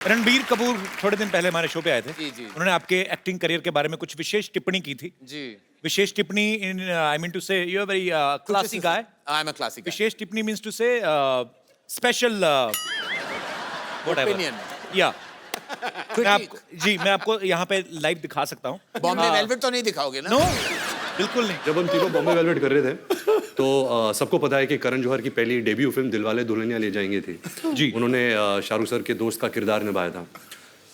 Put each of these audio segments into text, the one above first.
रणबीर कपूर थोड़े दिन पहले हमारे शो पे आए थे। जी, जी। उन्होंने आपके एक्टिंग करियर के बारे में कुछ विशेष टिप्पणी की थी। जी। विशेष टिप्पणी in I mean to say you are very classy guy. I am a classic विशेष टिप्पणी means to say special whatever. Opinion. या मैं आपको यहाँ पे लाइव दिखा सकता हूँ। बॉम्बे वेलवेट तो नहीं दिखाओगे ना? नो, बिल्कुल नहीं। जब हम तीनों बॉम्बे वेलवेट कर रहे थे तो सबको पता है कि करण जौहर की पहली डेब्यू फिल्म दिलवाले दुल्हनिया ले जाएंगे थी। जी। उन्होंने शाहरुख सर के दोस्त का किरदार निभाया था,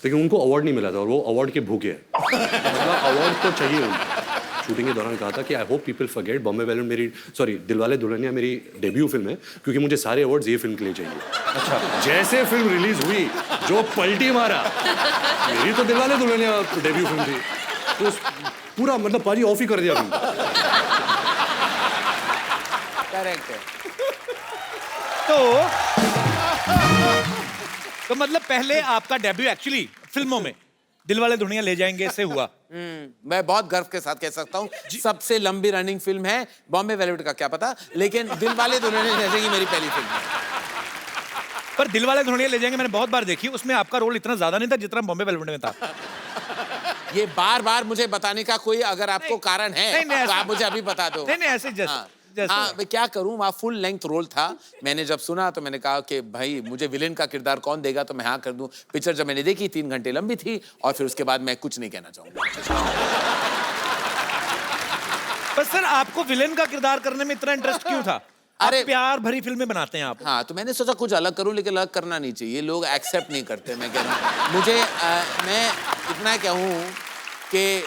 लेकिन उनको अवार्ड नहीं मिला था और वो अवार्ड के भूखे हैं। मतलब अवार्ड तो चाहिए उनको। शूटिंग के दौरान कहा था कि I hope people forget Bombay velvet मेरी दिलवाले दुल्हनिया मेरी डेब्यू फिल्म है, क्योंकि मुझे सारे अवार्ड्स ये फिल्म के लिए चाहिए। अच्छा। जैसे फिल्म रिलीज हुई, जो पलटी मारा, मेरी तो दिलवाले दुल्हनिया डेब्यू फिल्म थी, तो पूरा मतलब पाजी ऑफ ही कर दिया फिल्म। करेक्ट है। तो मतलब पहले आपका डेब्यू एक्चुअली फिल्मों में दिलवाले दुल्हनिया ले जाएंगे से हुआ। मैं बहुत गर्व के साथ कह सकता हूँ सबसे लंबी रनिंग फिल्म है। बॉम्बे वेलवेट का क्या पता, लेकिन दिलवाले दुल्हनिया ले जाएंगे मेरी पहली फिल्म है। पर दिलवाले दुल्हनिया ले जाएंगे मैंने बहुत बार देखी, उसमें आपका रोल इतना ज्यादा नहीं था जितना बॉम्बे वेलवेट में था। ये बार बार मुझे बताने का कोई अगर आपको कारण है नहीं, तो आप मुझे अभी बता दो। नहीं ऐसे जस्ट हाँ, मैं क्या करूं, वहाँ फुल लेंथ रोल था। मैंने जब सुना तो मैंने कहा कि भाई मुझे विलेन का किरदार कौन देगा, तो मैं हाँ कर दूं। पिक्चर जब मैंने देखी 3 घंटे लंबी थी और फिर उसके बाद मैं कुछ नहीं कहना चाहूंगा। पर सर आपको विलेन का किरदार करने में इतना इंटरेस्ट क्यों था? अरे प्यार भरी फिल्में बनाते हैं आप। हाँ, तो मैंने सोचा कुछ अलग करूं, लेकिन अलग करना नहीं चाहिए, लोग एक्सेप्ट नहीं करते। मैं कह रहा हूँ मुझे मैं इतना कहूँ कि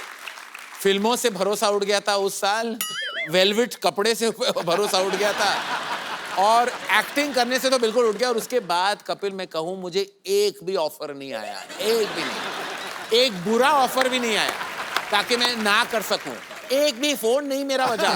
फिल्मों से भरोसा उठ गया था उस साल, वेलवेट कपड़े से भरोसा उठ गया था, और एक्टिंग करने से तो बिल्कुल उठ गया। और उसके बाद कपिल मैं कहूँ मुझे एक भी ऑफर नहीं आया, एक भी नहीं, एक बुरा ऑफर भी नहीं आया ताकि मैं ना कर सकूं। एक भी फोन नहीं मेरा बजा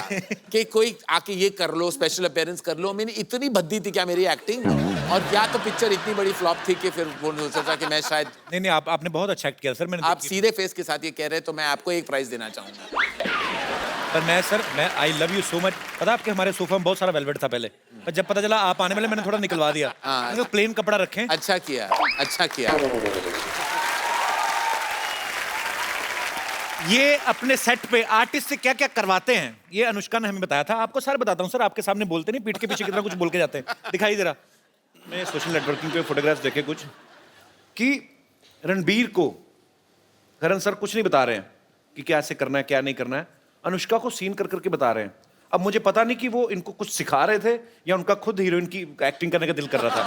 कि कोई आके ये कर लो, स्पेशल अपीयरेंस कर लो। मैंने इतनी भद्दी थी क्या मेरी एक्टिंग, और या तो पिक्चर इतनी बड़ी फ्लॉप थी कि फिर वो सोचा कि मैं शायद नहीं आपने बहुत अच्छा एक्ट किया सर। मैंने आप सीधे फेस के साथ ये कह रहे हैं तो मैं आपको एक प्राइज देना चाहूंगा। पर मैं I love you so much. पता आपके हमारे सोफा में बहुत सारा वेलवेट था पहले, पर जब पता चला आप आने वाले मैंने थोड़ा निकलवा दिया। मैंने प्लेन कपड़ा रखें। अच्छा किया, अच्छा किया। ये अपने सेट पे आर्टिस्ट से क्या क्या करवाते हैं ये अनुष्का ने हमें बताया था। आपको सर बताता हूँ सर, आपके सामने बोलते नहीं, पीठ के पीछे कितना कुछ बोल के जाते हैं। दिखाई दे रहा मैं सोशल नेटवर्किंग पे फोटोग्राफ्स देखे कुछ कि रणबीर को करण सर कुछ नहीं बता रहे हैं कि क्या ऐसे करना है क्या नहीं करना है, अनुष्का को सीन कर करके बता रहे हैं। अब मुझे पता नहीं कि वो इनको कुछ सिखा रहे थे या उनका खुद हीरोइन की एक्टिंग करने का दिल कर रहा था।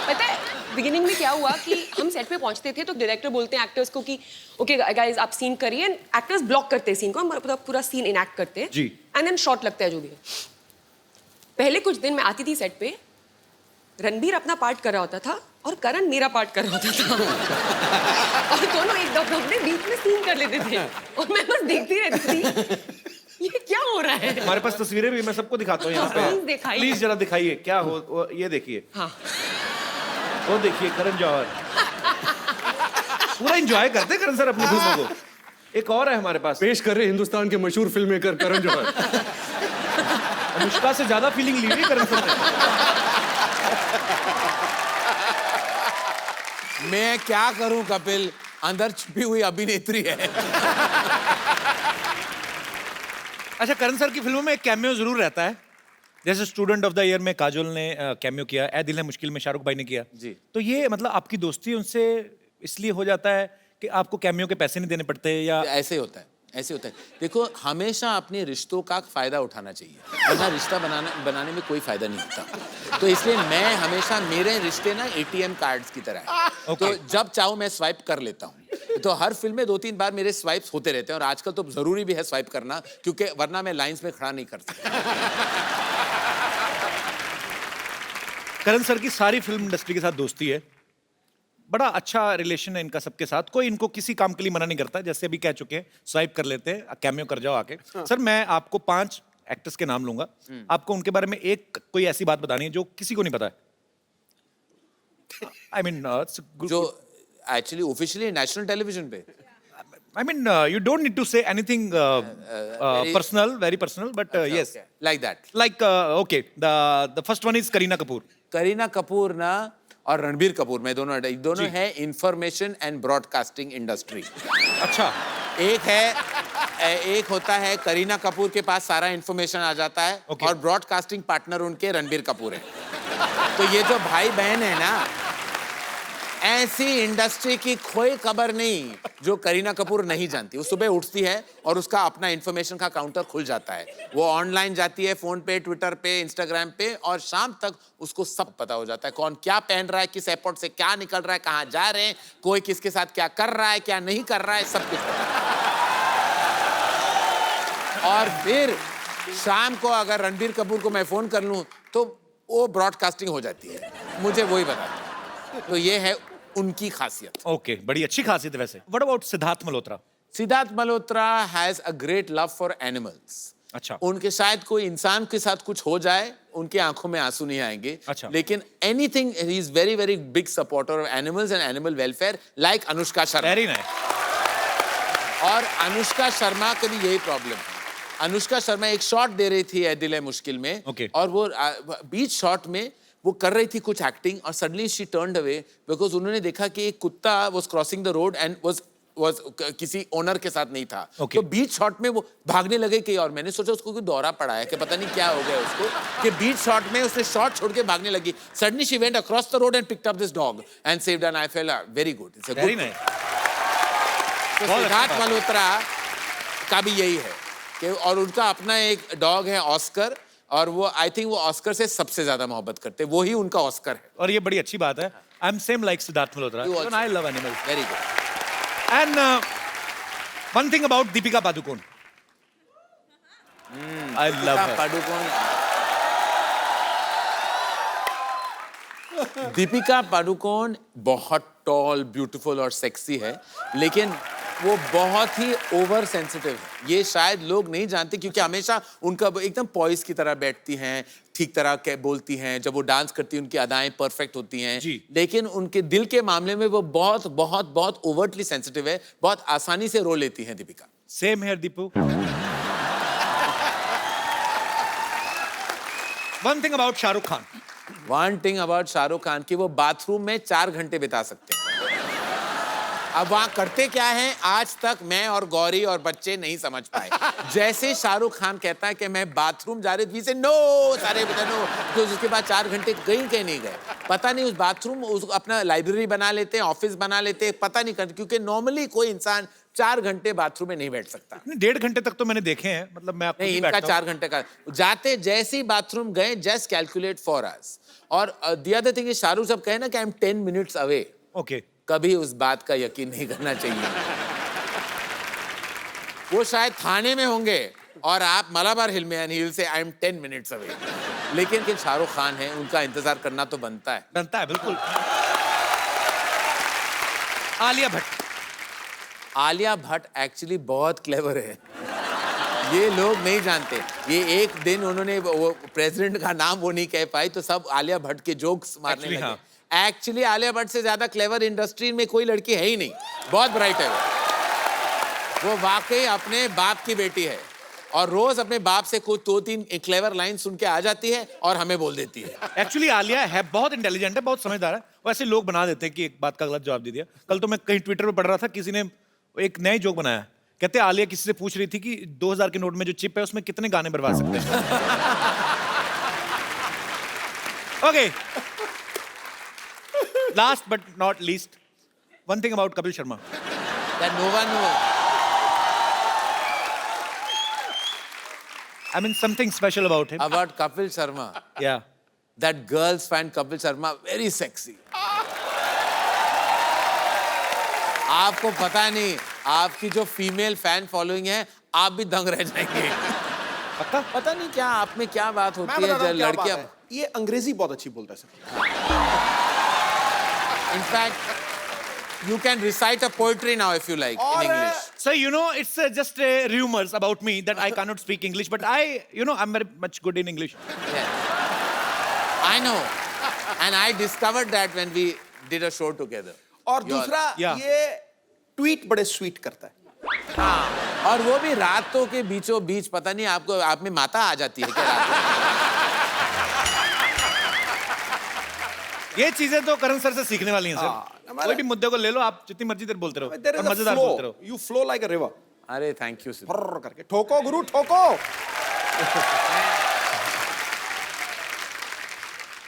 पता है बिगिनिंग में क्या हुआ कि हम सेट पे पहुंचते थे तो डायरेक्टर बोलते हैं एक्टर्स को कि ओके गाइस आप सीन करिए, एक्टर्स ब्लॉक करते हैं सीन को, हम पूरा सीन इनएक्ट करते हैं जी, एंड देन शॉट लगता है जो भी है। पहले कुछ दिन मैं आती थी सेट पे, रणबीर अपना पार्ट कर रहा होता था और करण मेरा पार्ट कर रहा होता था और दोनों एक दो अपने बीच में सीन कर लेते थे और मैं बस देखती रहती थी ये क्या हो रहा है। हमारे पास तस्वीरें भी मैं सबको दिखाता हूँ यहाँ पे, प्लीज जरा दिखाइए क्या हो। ये देखिए, हाँ वो देखिए करण जौहर पूरा एंजॉय करते करण सर अपनी फिल्मों को। एक और है हमारे पास, पेश कर रहे हिंदुस्तान के मशहूर फिल्म मेकर करण जौहर। अनुष्का से ज्यादा फीलिंग ली हुई करण सर ने। मैं क्या करूं कपिल, अंदर छुपी हुई अभिनेत्री है। अच्छा, करण सर की फिल्मों में एक कैमियो जरूर रहता है, जैसे स्टूडेंट ऑफ द ईयर में काजोल ने कैमियो किया, ए दिल है मुश्किल में शाहरुख भाई ने किया जी। तो ये मतलब आपकी दोस्ती उनसे इसलिए हो जाता है कि आपको कैमियो के पैसे नहीं देने पड़ते या ऐसे होता है, ऐसे होता है। देखो हमेशा अपने रिश्तों का फायदा उठाना चाहिए, वरना रिश्ता बनाने में कोई फायदा नहीं होता। तो इसलिए मैं हमेशा, मेरे रिश्ते ना ATM कार्ड्स की तरह है। तो जब चाहूँ मैं स्वाइप कर लेता हूँ। तो हर फिल्म में 2-3 बार मेरे स्वाइप्स होते रहते हैं, और आजकल तो जरूरी भी है स्वाइप करना, क्योंकि वरना मैं लाइंस में खड़ा नहीं कर सकता। करण सर की सारी फिल्म इंडस्ट्री के साथ दोस्ती है, बड़ा अच्छा रिलेशन है इनका सबके साथ, कोई इनको किसी काम के लिए मना नहीं करता। जैसे अभी कह चुके हैं स्वाइप कर लेते हैं, कैमियो कर जाओ आके। सर मैं आपको 5 एक्टर्स के नाम लूंगा, आपको उनके बारे में एक कोई ऐसी बात बतानी है जो किसी को नहीं पता है। आई मीन जो एक्चुअली ऑफिशियली नेशनल टेलीविजन पे, I mean, you don't need to say anything personal, very personal, but yes. Like that. Like, okay, the first one is Kareena Kapoor. Kareena Kapoor ना और रणबीर कपूर, मैं दोनों जी। है इंफॉर्मेशन एंड ब्रॉडकास्टिंग इंडस्ट्री। अच्छा, एक होता है करीना कपूर के पास सारा इंफॉर्मेशन आ जाता है Okay. और ब्रॉडकास्टिंग पार्टनर उनके रणबीर कपूर है। तो ये जो भाई बहन है ना, ऐसी इंडस्ट्री की कोई खबर नहीं जो करीना कपूर नहीं जानती। वो सुबह उठती है और उसका अपना इंफॉर्मेशन का काउंटर खुल जाता है। वो ऑनलाइन जाती है, फोन पे, ट्विटर पे, इंस्टाग्राम पे, और शाम तक उसको सब पता हो जाता है। कौन क्या पहन रहा है, किस एयरपोर्ट से क्या निकल रहा है, कहाँ जा रहे हैं, कोई किसके साथ क्या कर रहा है, क्या नहीं कर रहा है, सब कुछ पता है। और फिर शाम को अगर रणबीर कपूर को मैं फोन कर लूं तो वो ब्रॉडकास्टिंग हो जाती है, मुझे वही बताता है। तो ये है उनकी खासियत। ओके, बड़ी अच्छी खासियत है वैसे। What about Siddharth Malhotra? Siddharth Malhotra has a great love for animals. अच्छा। उनके शायद कोई इंसान के साथ कुछ हो जाए, उनकी आंखों में आंसू नहीं आएंगे। अच्छा। लेकिन anything, he is very very big supporter of animals and animal welfare, like Anushka Sharma. Very nice. और अनुष्का शर्मा का भी यही प्रॉब्लम है। अनुष्का शर्मा एक शॉट दे रही थी ए दिल है मुश्किल में, Okay. और वो बीच शॉट में वो कर रही थी कुछ एक्टिंग, और suddenly she turned away because उन्होंने देखा कि एक कुत्ता was crossing the road and was किसी ओनर के साथ नहीं था। Okay. तो बीच शॉट में वो भागने लगे कि, और मैंने सोचा उसको कोई दौरा पड़ा है कि पता नहीं क्या हो गया उसको, कि बीच शॉट में उसने शॉट छोड़ के भागने लगी। Suddenly she went across the road and picked up this dog and saved, and I felt very good, it's a very good. Nice. तो बहुत सिद्धार्थ अच्छा। मल्होत्रा का भी यही है कि, और उनका अपना एक डॉग है ऑस्कर, और वो आई थिंक वो ऑस्कर से सबसे ज्यादा मोहब्बत करते हैं, वो ही उनका ऑस्कर है। और ये बड़ी अच्छी बात है। I am same like Siddharth Malhotra. You also. I love animals. Very good. And one thing about Deepika Padukone. I love हर। दीपिका पादुकोण बहुत टॉल, ब्यूटीफुल और सेक्सी है, लेकिन वो बहुत ही ओवर सेंसिटिव है। ये शायद लोग नहीं जानते, क्योंकि हमेशा उनका एकदम पॉइस की तरह बैठती हैं, ठीक तरह के बोलती हैं, जब वो डांस करती हैं उनकी अदाएं परफेक्ट होती हैं। जी। लेकिन उनके दिल के मामले में वो बहुत बहुत बहुत ओवरटली सेंसिटिव है, बहुत आसानी से रो लेती हैं Deepika. Same here Deepu. One thing about Shahrukh Khan. One thing about Shahrukh Khan की, वो बाथरूम में 4 घंटे बिता सकते हैं। अब वहां करते क्या है, आज तक मैं और गौरी और बच्चे नहीं समझ पाए। जैसे शाहरुख खान कहता है कि मैं बाथरूम जा रही थी, से नो सारे बता नो, तो उसके बाद 4 घंटे गई कहीं नहीं गए, पता नहीं। उस बाथरूम अपना लाइब्रेरी बना लेते हैं, ऑफिस बना लेते हैं, पता नहीं करते, क्योंकि नॉर्मली कोई इंसान 4 घंटे बाथरूम में नहीं बैठ सकता। 1.5 घंटे तक तो मैंने देखे हैं, मतलब मैं आपको नहीं, इनका 4 घंटे का, जाते जैसे ही बाथरूम गए, जस्ट कैलकुलेट फॉर अस। और द अदर थिंग, शाहरुख साहब कहे ना कि I am 10 minutes away, okay. कभी उस बात का यकीन नहीं करना चाहिए। वो शायद थाने में होंगे और आप मलाबार हिल में, हिल से आई एम 10 मिनट्स अवे, लेकिन शाहरुख खान है, उनका इंतजार करना तो बनता है। बनता है, बिल्कुल। आलिया भट्ट। आलिया भट्ट एक्चुअली बहुत क्लेवर है, ये लोग नहीं जानते। ये एक दिन उन्होंने वो प्रेसिडेंट का नाम वो नहीं कह पाई, तो सब आलिया भट्ट के जोक्स मारने Actually, लगे। एक्चुअली आलिया भट्ट से ज्यादा क्लेवर इंडस्ट्री में कोई लड़की है ही नहीं, बहुत ब्राइट है वो वाकई अपने बाप की बेटी है, और रोज अपने बाप से कुछ 2-3 क्लेवर लाइन सुन के आ जाती है और हमें बोल देती है। एक्चुअली आलिया है बहुत इंटेलिजेंट है, बहुत समझदार है। वैसे लोग बना देते हैं कि एक बात का गलत जवाब दे दिया। कल तो मैं कहीं ट्विटर पे पढ़ रहा था, किसी ने एक नई जोक बनाया, कहते हैं आलिया किसी से पूछ रही थी कि 2000 के नोट में जो चिप है उसमें कितने गाने बर्बाद सकते हैं। Okay, last but not least, one thing about Kapil Sharma. That no one knows. I mean something special about him. About Kapil Sharma, Yeah. that girls find Kapil Sharma very sexy. आपको पता नहीं, आपकी जो फीमेल फैन फॉलोइंग है, आप भी दंग रह जाएंगे। पक्का? पता नहीं क्या आप में क्या बात मैं होती है बताता जब हूँ क्या बात लड़कियां, है। ये अंग्रेजी बहुत अच्छी बोलता है sir. In fact you can recite a poetry now if you like in और English. So you know, it's just rumors about me that I cannot speak English, but I'm very much good in English. Yeah. I know, and I discovered that when we did a show together. और You are- दूसरा Yeah. ये tweet बड़े sweet करता है। हाँ, और वो भी रातों के बीचों बीच, पता नहीं आपको, आप में माता आ जाती है क्या रात में? ये चीजें तो करण सर से सीखने वाली हैं सर। हमारा- कोई भी मुद्दे को ले लो, आप जितनी मर्जी देर बोलते रहो There और is a मजेदार flow. बोलते रहो। You flow like a river. अरे थैंक यू सर। फर्र करके ठोको गुरु ठोको।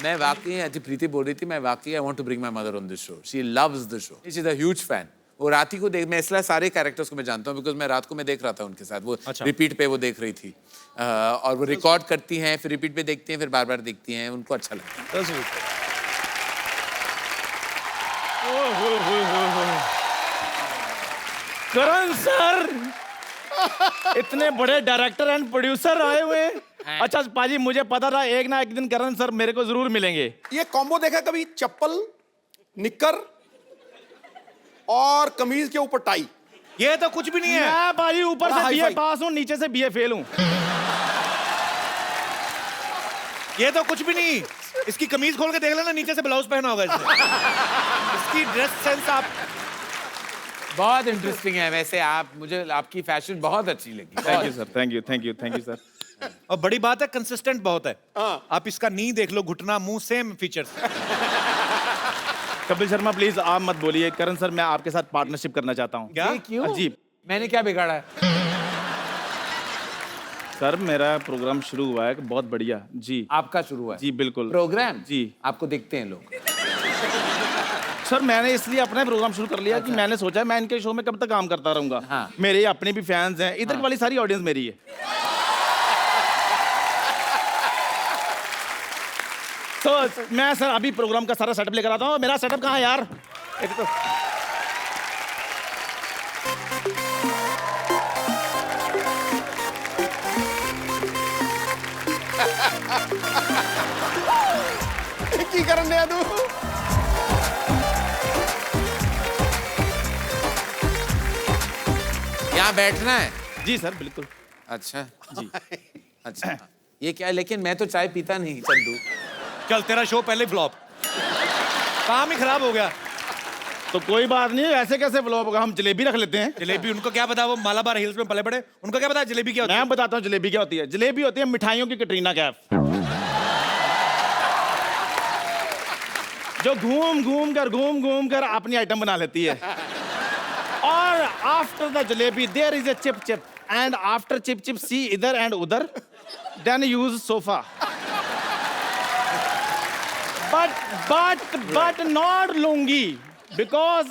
मैं वाकई आज प्रीति बोल रही थी, मैं वाकई I want to bring my mother on this show. She loves the show, she is a huge fan. वो राती को देख, मैं इसलिए सारे कैरेक्टर्स को मैं जानता हूँ बिकॉज मैं रात को मैं देख रहा था उनके साथ, वो अच्छा। रिपीट पे वो देख रही थी। और वो रिकॉर्ड करती हैं, फिर रिपीट पे देखती हैं, फिर बार बार देखती हैं, उनको अच्छा लगता है। So sweet. करण सर, इतने बड़े डायरेक्टर एंड प्रोड्यूसर आए हुए हैं। अच्छा पाजी, मुझे पता था एक ना एक दिन करण सर मेरे को जरूर मिलेंगे। ये कॉम्बो देखा कभी? चप्पल, निक्कर और कमीज के ऊपर टाई। ये तो कुछ भी नहीं है। मैं पाजी ऊपर बड़ा से बीए हाई-फाई। पास हूँ, नीचे से बीए फेल हूँ। ये तो कुछ भी नहीं। इसकी कमीज खोल के देख लेना, नीचे से ब्लाउज पहना होगा इसने। इसकी ड्रेस सेंस आप बहुत इंटरेस्टिंग है वैसे। आप, मुझे आपकी फैशन बहुत अच्छी लगी। Thank you sir, thank you, thank you, thank you sir. और बड़ी बात है, कंसिस्टेंट बहुत है। आप इसका नी देख लो, घुटना, मुंह, same features. Kapil Sharma please आप मत बोलिए। करण सर, मैं आपके साथ पार्टनरशिप करना चाहता हूँ। क्या? क्यों? जी मैंने क्या बिगाड़ा है? सर, मेरा प्रोग्राम शुरू हुआ है बहुत बढ़िया। जी आपका शुरू हुआ है? जी बिल्कुल। प्रोग्राम? जी। आपको देखते हैं लोग? सर, मैंने इसलिए अपना प्रोग्राम शुरू कर लिया कि मैंने सोचा मैं इनके शो में कब तक काम करता रहूंगा। हाँ। मेरे अपने भी फैंस हैं, इधर वाली सारी ऑडियंस मेरी है। तो मैं सर अभी प्रोग्राम का सारा सेटअप लेकर आता हूँ। मेरा सेटअप कहाँ है यार? एक तो की करन दिया तू? यहाँ बैठना है? जी सर बिल्कुल। अच्छा जी। अच्छा, ये क्या है? लेकिन मैं तो चाय पीता नहीं चंदू। चल, तेरा शो पहले फ्लॉप, काम ही खराब हो गया। तो कोई बात नहीं, ऐसे कैसे फ्लॉप होगा? हम जलेबी रख लेते हैं। जलेबी, उनको क्या पता, वो मालाबार हिल्स में पले बड़े, उनको क्या पता जलेबी क्या होती है? मैं बताता हूँ जलेबी क्या होती है। जलेबी होती है मिठाइयों की कटरीना कैफ, जो घूम घूम कर अपनी आइटम बना लेती है। और after the jalebi there is a chip chip, and after chip chip see इधर एंड उधर, then use sofa. but not lungi, because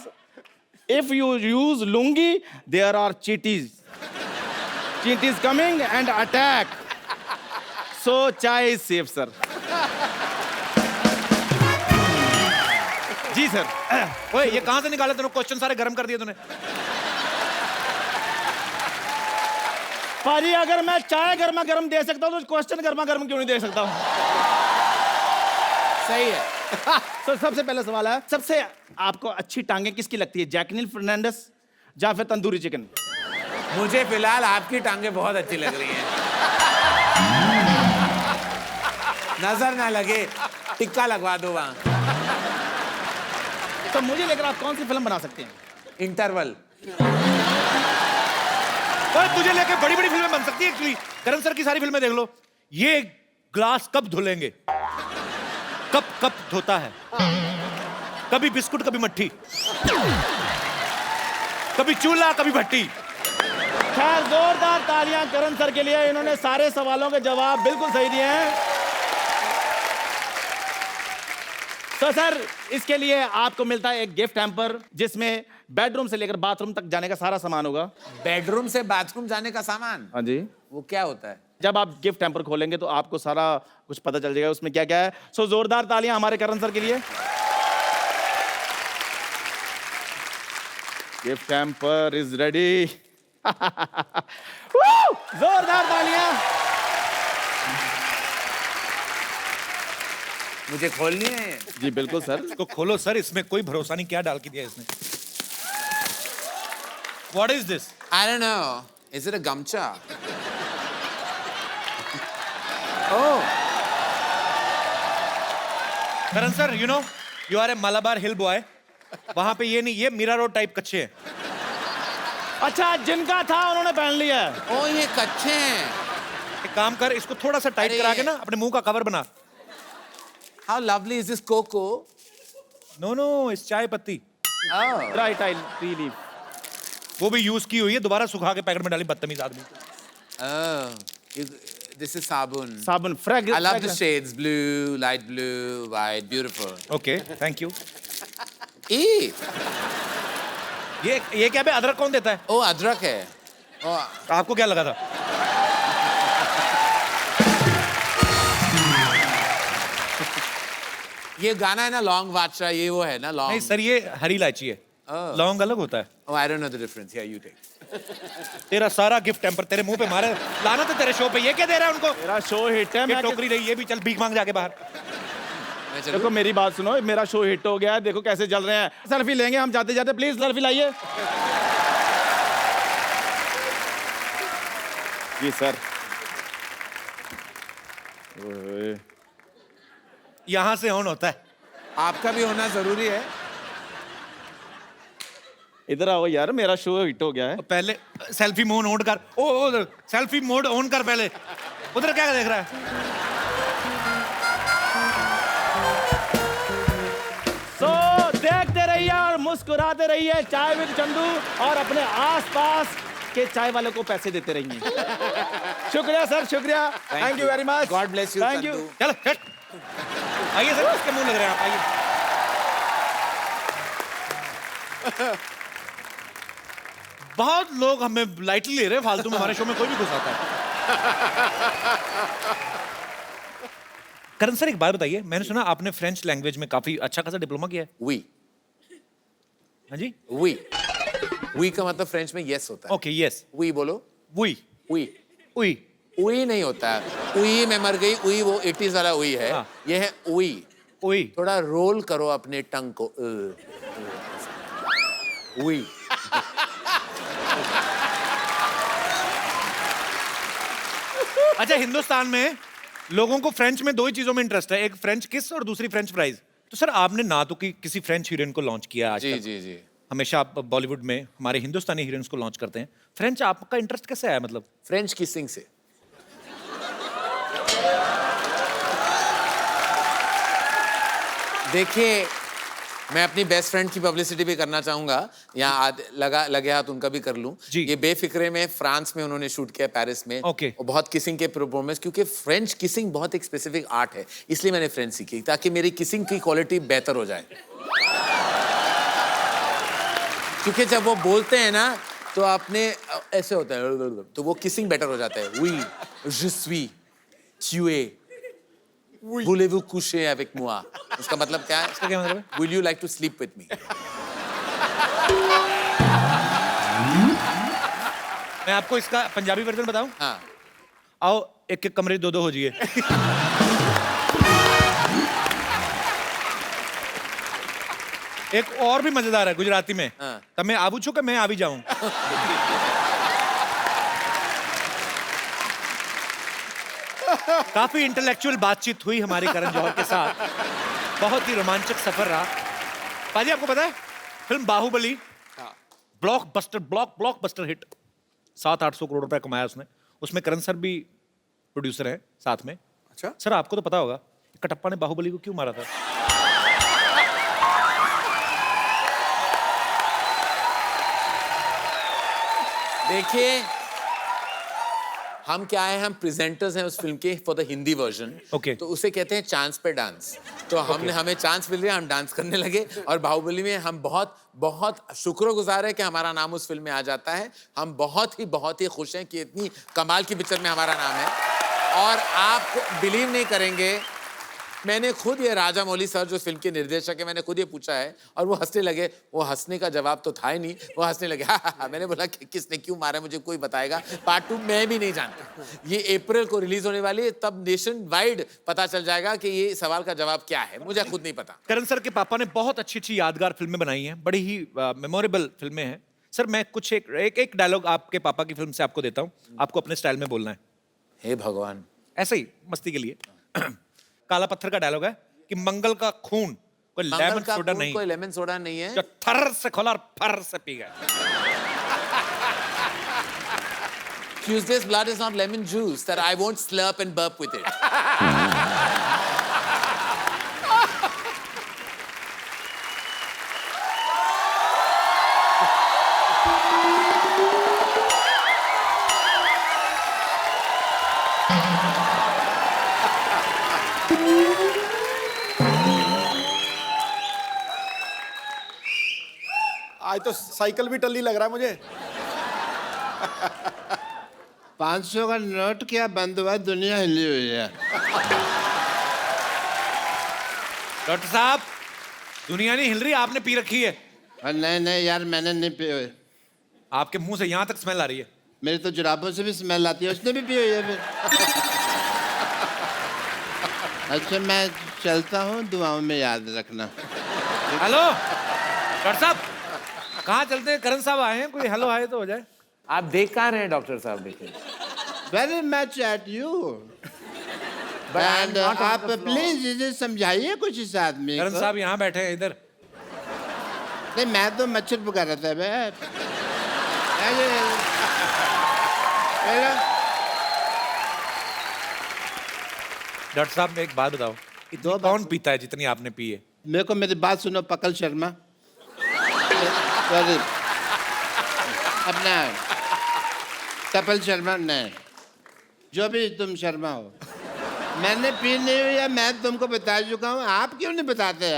if you use lungi there are cheaties coming and attack, so chai is safe sir. जी sir. ओए, ये कहां से निकाले तूने? Question सारे गर्म कर दिए तूने। पाजी, अगर मैं चाय गर्मा गर्म दे सकता हूँ तो क्वेश्चन गर्मा गर्म क्यों नहीं दे सकता हूँ? सही है। तो सबसे पहला सवाल है, सबसे आपको अच्छी टांगे किसकी लगती है? जैकलिन फर्नांडिस या फिर तंदूरी चिकन? मुझे फिलहाल आपकी टांगे बहुत अच्छी लग रही हैं। नजर ना लगे, टिक्का लगवा दो वहां। तो मुझे लेकर आप कौन सी फिल्म बना सकते हैं? इंटरवल। ओए, तुझे लेके बड़ी बड़ी फिल्में बन सकती है एक्चुअली। करण सर की सारी फिल्में देख लो। ये ग्लास कब धुलेंगे, कब कब धोता है, कभी बिस्कुट कभी मट्ठी, कभी चूल्हा कभी भट्टी। खैर, जोरदार तालियां करण सर के लिए, इन्होंने सारे सवालों के जवाब बिल्कुल सही दिए हैं। तो सर, इसके लिए आपको मिलता है एक गिफ्ट हैम्पर, जिसमें बेडरूम से लेकर बाथरूम तक जाने का सारा सामान होगा। बेडरूम से बाथरूम जाने का सामान? हाँ जी। वो क्या होता है? जब आप गिफ्ट हैम्पर खोलेंगे तो आपको सारा कुछ पता चल जाएगा उसमें क्या क्या है। सो जोरदार तालियां हमारे करण सर के लिए। Gift hamper is ready. जोरदार तालियां। मुझे खोलनी है? जी बिल्कुल सर। इसको खोलो सर, इसमें कोई भरोसा नहीं, क्या डाल के दिया इसने। What is this? I don't know. Is it a gamcha? Oh. Karan sir, you know, you are a Malabar hill boy. वहां पे ये नहीं, ये मीरा रोड टाइप कच्चे हैं। अच्छा, जिनका था उन्होंने पहन लिया है। ओ, ये कच्चे हैं। एक काम कर, इसको थोड़ा सा टाइट अरे करा के ना अपने मुंह का कवर बना। How lovely is this coco? No इस चाय पत्ती Dry tea leaf. वो भी यूज की हुई है, दोबारा सुखा के पैकेट में डाली, बदतमीज आदमी। This is sabun. Sabun. I love the shades: blue, light blue, white, beautiful. Okay thank you. E. ये क्या बे, अदरक कौन देता है? Oh, अदरक है। Oh, आपको क्या लगा था? ये गाना है ना लॉन्ग बादशाह, ये वो है ना नहीं लॉन्ग। सर, ये हरी इलायची है, लौंग अलग होता है। Oh, I don't know the difference. Yeah, you take. तेरा सारा गिफ्ट टेम्पर तेरे मुंह पे मारे, लाना तो तेरे शो पे। ये क्या दे रहा है उनको? मेरा शो हिट है। ये मैं टोकरी रही, ये भी चल भीख मांग जाके बाहर। मैं देखो चलूं? मेरी बात सुनो, मेरा शो हिट हो गया है, देखो कैसे चल रहे हैं। सेल्फी लेंगे हम जाते जाते, प्लीज सेल्फी लाइए। जी सर। ओए, यहाँ से ऑन होता है। आपका भी होना जरूरी है। इधर आओ यार, मेरा शो हिट हो गया है। पहले सेल्फी मोड ऑन कर। ओ सेल्फी मोड ऑन कर पहले। उधर क्या देख रहा है? सो देखते रहिए और मुस्कुराते रहिए चाय विद चंदू, और अपने आसपास के चाय वालों को पैसे देते रहिए। शुक्रिया सर, शुक्रिया। Thank you very much. God bless you, thank you. Chandu. चल हट। आइए सर, किसके मुंह लग रहे हैं आप? आइए। बहुत लोग हमें लाइटली ले रहे हैं, फालतू में हमारे शो में कोई भी घुस आता है। करण सर एक बात बताइए, मैंने सुना आपने फ्रेंच लैंग्वेज में काफी अच्छा खासा डिप्लोमा किया है। We. हाँ जी। We. We का मतलब फ्रेंच में yes होता है। Okay yes. We बोलो। We We. उई उई नहीं होता है। उई में मर गई, उई वो 80s वाला उई है। हाँ। ये है उई। उई। थोड़ा रोल करो अपने टंग को। उई। अच्छा, हिंदुस्तान में लोगों को फ्रेंच में दो ही चीजों में इंटरेस्ट है, एक फ्रेंच किस और दूसरी फ्रेंच फ्राइज। तो सर आपने ना तो किसी फ्रेंच हीरोइन को लॉन्च किया आज जी तक। जी जी। हमेशा आप बॉलीवुड में हमारे हिंदुस्तानी हीरोइंस को लॉन्च करते हैं। फ्रेंच आपका इंटरेस्ट कैसे आया मतलब? फ्रेंच किसिंग से। देखिए, मैं अपनी बेस्ट फ्रेंड की पब्लिसिटी भी करना चाहूंगा। यहाँ लगे हाथ उनका भी कर लूं। जी। ये बेफिक्रे में फ्रांस में उन्होंने शूट किया, पेरिस में। ओके। और बहुत किसिंग के परफॉर्मेंस, क्योंकि फ्रेंच किसिंग बहुत एक स्पेसिफिक आर्ट है, इसलिए मैंने फ्रेंच सीखी ताकि मेरी किसिंग की क्वालिटी बेहतर हो जाए। क्योंकि जब वो बोलते हैं ना तो आपने ऐसे होता है, तो वो किसिंग बेटर हो जाता है। Oui, je suis, tu es, voulez-vous coucher avec moi? इसका मतलब क्या है? इसका क्या मतलब है? Will you like to sleep with me? मैं आपको इसका पंजाबी वर्जन बताऊं? हाँ। आओ एक एक कमरे दो हो जाइए। एक और भी मजेदार है गुजराती में। हाँ। तब मैं आबू छू कि मैं आ भी जाऊं। काफी इंटेलेक्चुअल बातचीत हुई हमारी करण जौहर के साथ, बहुत ही रोमांचक सफर रहा। पाजी आपको पता है film Baahubali blockbuster hit, 700-800 crore रुपए कमाया उसने। उसमें करण सर भी प्रोड्यूसर हैं साथ में। अच्छा। सर आपको तो पता होगा कटप्पा ने बाहुबली को क्यों मारा था? देखिए, हम क्या है, हम प्रेजेंटर्स हैं उस फिल्म के for the Hindi version. Okay. तो उसे कहते हैं चांस पे डांस। तो हमने हमें चांस मिल गया, हम डांस करने लगे। और बाहुबली में हम बहुत बहुत शुक्रगुजार है कि हमारा नाम उस फिल्म में आ जाता है। हम बहुत ही खुश हैं कि इतनी कमाल की पिक्चर में हमारा नाम है। और आप बिलीव नहीं करेंगे, मैंने खुद ये राजा मौली सर जो फिल्म के निर्देशक है, मैंने खुद ये पूछा है और वो हंसने लगे। वो हंसने का जवाब तो था ही नहीं, वो हंसने लगे। हाँ। मैंने बोला कि किसने क्यों मारा मुझे कोई बताएगा। पार्ट 2 मैं भी नहीं जानता। ये अप्रैल को रिलीज होने वाली है, तब नेशन वाइड पता चल जाएगा कि ये सवाल का जवाब क्या है। मुझे खुद नहीं पता। करण सर के पापा ने बहुत अच्छी यादगार फिल्में बनाई हैं, बड़ी ही मेमोरेबल फिल्में हैं। सर मैं कुछ एक डायलॉग आपके पापा की फिल्म से आपको देता हूँ, आपको अपने स्टाइल में बोलना है। हे भगवान। ऐसे ही मस्ती के लिए। काला पत्थर का डायलॉग है कि मंगल का खून कोई लेमन सोडा नहीं, कोई लेमन सोडा नहीं है जो थर से खोला और फर से पी गया। Tuesday's blood is not lemon juice that I won't slurp and burp with it. आज तो साइकिल भी टल्ली लग रहा है मुझे। 500 का नोट क्या बंद हुआ, दुनिया हिली हुई है। डॉक्टर साहब, दुनिया नहीं हिल रही, आपने पी रखी है। नहीं नहीं यार, मैंने नहीं पी हुई। आपके मुंह से यहाँ तक स्मेल आ रही है। मेरी तो जुराबों से भी स्मेल आती है, उसने भी पी हुई है फिर। अच्छा मैं चलता हूँ, दुआओं में याद रखना। हेलो डॉक्टर साहब, कहाँ चलते हैं? करण साहब आए हैं, कोई हेलो आए तो हो जाए। आप देख कहाँ रहे हैं डॉक्टर साहब? देखिए very much at you. But I am and not on आप the floor. प्लीज इसे समझाइए कुछ इस आदमी करण को। साहब यहाँ बैठे हैं इधर। नहीं मैं तो मच्छर पुकार रहा था बे। डॉक्टर साहब एक बात बताओ, इतनी दो बात कौन पीता है जितनी आपने पी है? मेरे को मेरी बात सुनो पकल शर्मा। सॉरी, अपना कपिल शर्मा नहीं, जो भी तुम शर्मा हो। मैंने पी नहीं हुई है, मैं तुमको बता चुका हूँ। आप क्यों नहीं बताते?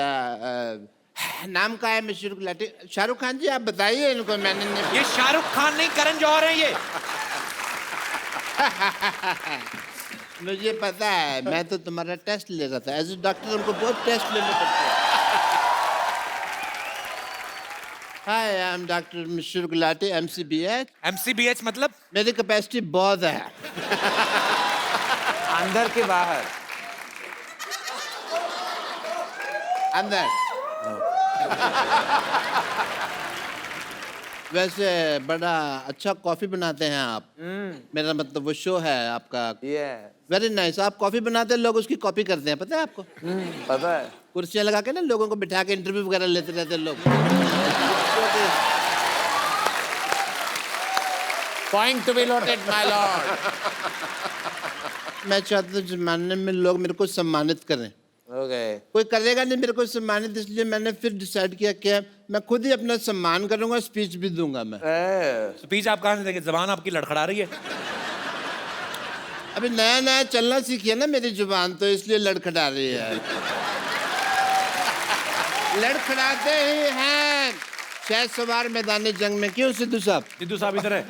नाम का है मशहूर गुलाटी। शाहरुख खान जी आप बताइए इनको। मैंने नहीं ये शाहरुख खान नहीं, करण जौहर है ये। मुझे पता है, मैं तो तुम्हारा टेस्ट ले रहा था। एज ए डॉक्टर हमको बहुत टेस्ट लेने पड़ते हैं। हाय आई एम डॉक्टर मशहूर गुलाटी, MCBH। MCBH मतलब? मेरी कैपेसिटी बहुत है। अंदर के बाहर? अंदर। वैसे बड़ा अच्छा कॉफी बनाते हैं आप। मेरा मतलब वो शो है आपका। Very nice. आप कॉफी बनाते हैं, लोग उसकी कॉपी करते हैं, पता है आपको? पता है। कुर्सियां लगा के ना लोगों को बिठा के इंटरव्यू वगैरह लेते रहते हैं लोग। Point to be noted my Lord. मैं चाहता हूँ जमाने में लोग मेरे को सम्मानित करें। ओके। कोई करेगा नहीं मेरे को सम्मानित, इसलिए मैंने फिर डिसाइड किया कि मैं खुद ही अपना सम्मान करूंगा, स्पीच भी दूंगा मैं। स्पीच आप कहाँ से देंगे? जबान आपकी लड़खड़ा रही है। अभी नया नया चलना सीखी है ना मेरी जुबान, तो इसलिए लड़खड़ा रही है। लड़खड़ाते ही हैं शायद सवार मैदानी जंग में। क्यों सिद्धू साहब? सिद्धू साहब इधर है।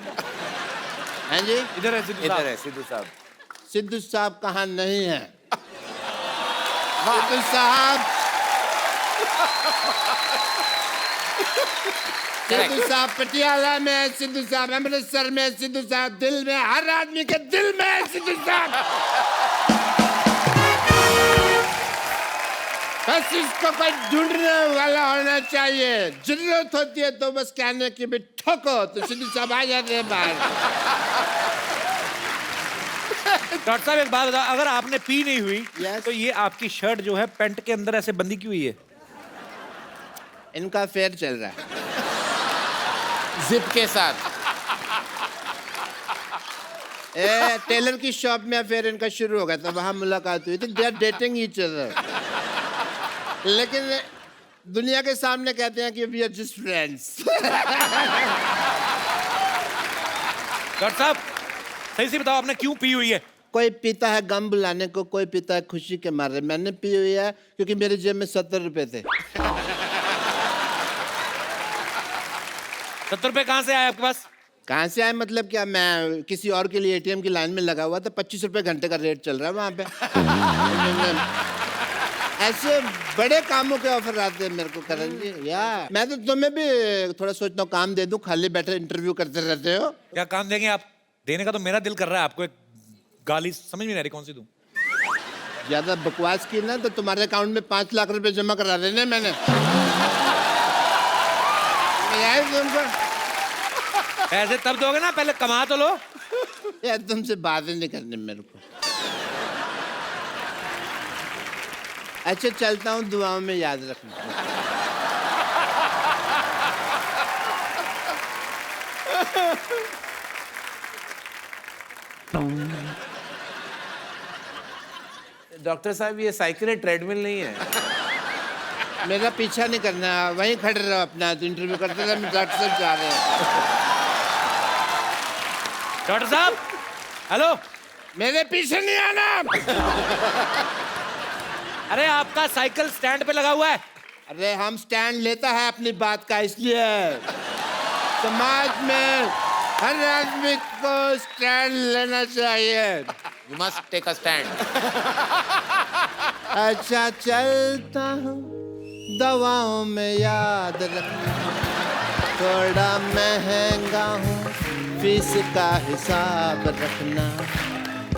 हैं जी? इधर है सिद्धू इधर साहब। है सिद्धू साहब। सिद्धू साहब कहाँ नहीं है? सिद्धू साहब, सिद्धू साहब पटियाला में है, सिद्धू साहब अमृतसर में है, सिद्धू साहब दिल में, हर आदमी के दिल में है सिद्धू साहब। बस इसको कोई ढूंढने वाला होना चाहिए। जरूरत होती है तो बस कहने की भी ठोको तो सिद्धू साहब आ जाते हैं बाहर। डॉक्टर साहब एक बात बताओ, अगर आपने पी नहीं हुई Yes. तो ये आपकी शर्ट जो है पैंट के अंदर ऐसे बंदी क्यों हुई है? इनका फेयर चल रहा है। जिप के साथ। टेलर की शॉप में फिर इनका शुरू हो गया था, वहां मुलाकात हुई थी। They are dating each other, लेकिन दुनिया के सामने कहते हैं कि we are just friends. Doctor साहब सही से बताओ, आपने क्यों पी हुई है? कोई पीता है गम बुलाने को, कोई पीता है खुशी के मारे। मैंने पी हुई है क्योंकि मेरे जेब में 70 रुपए थे। 70 रुपए कहाँ से आए आपके पास? कहाँ से आए मतलब क्या? मैं किसी और के लिए एटीएम की लाइन में लगा हुआ था, 25 रुपए घंटे का रेट चल रहा है वहाँ पे। ऐसे बड़े कामों के ऑफर आते हैं मेरे को करण जी। या मैं तो तुम्हें भी थोड़ा सोचता हूँ काम दे दूं, खाली बैठे इंटरव्यू करते रहते हो। क्या काम देंगे आप? देने का तो मेरा दिल कर रहा है आपको। एक गाली समझ में नहीं आ रही, कौन सी दूं? ज्यादा बकवास की ना तो तुम्हारे अकाउंट में 5 लाख रुपए जमा करा देने मैंने। यार तुमको पैसे तब दोगे ना, पहले कमा तो लो। यार तुमसे बातें नहीं करनी मेरे को। अच्छा चलता हूँ, दुआओं में याद रखना। डॉक्टर साहब ये साइकिल है, ट्रेडमिल नहीं है। मेरा पीछा नहीं करना, वहीं खड़े रहो अपना, तो इंटरव्यू करते रहे। मैं डॉक्टर साहब जा रहे हैं। डॉक्टर साहब हेलो, मेरे पीछे नहीं आना। अरे आपका साइकिल स्टैंड पे लगा हुआ है। अरे हम स्टैंड लेता है अपनी बात का, इसलिए समाज में हर आदमी को स्टैंड लेना चाहिए। You must take a stand. अच्छा चलता हूँ, दवाओं में याद रखना, थोड़ा महंगा हूँ, फीस का हिसाब रखना।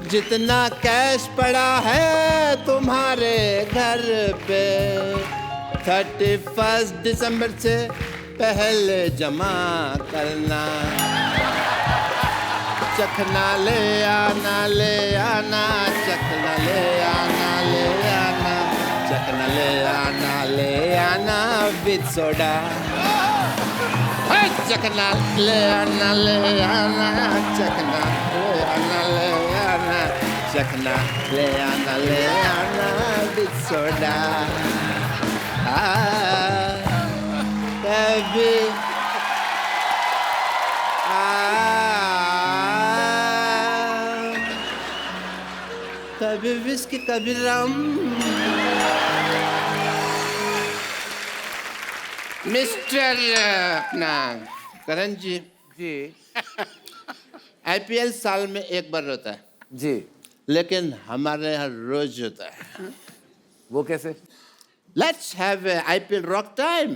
जितना कैश पड़ा है तुम्हारे घर पे 31 दिसंबर से पहले जमा करना। चखना ले आना, ले आना, चखना ले आना, ले आना, चखना ले आना, ले आना विद सोडा। चखना ले आना, ले आना, चखना ले आना, ले आना, चखना ले आना, ले आना विद सोडा। कभी कभी विस्की कभी रम। मिस्टर अपना करण जी, आईपीएल साल में एक बार होता है जी। लेकिन हमारे यहाँ रोज होता है। वो कैसे? Let's have IPL rock time.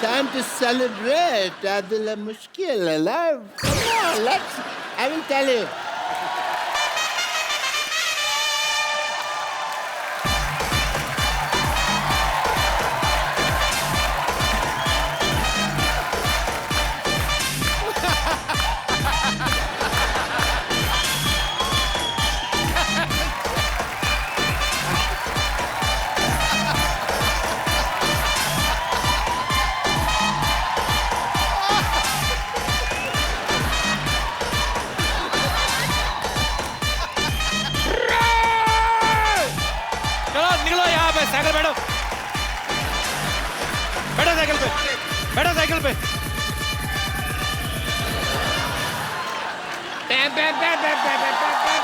Time to celebrate. दिल मुश्किल है life. Let's, I will tell you. चलो निकलो यहाँ पे, साइकिल बैठो, बैठो साइकिल पे, बैठो साइकिल पे। बे, बे, बे, बे, बे, बे, बे,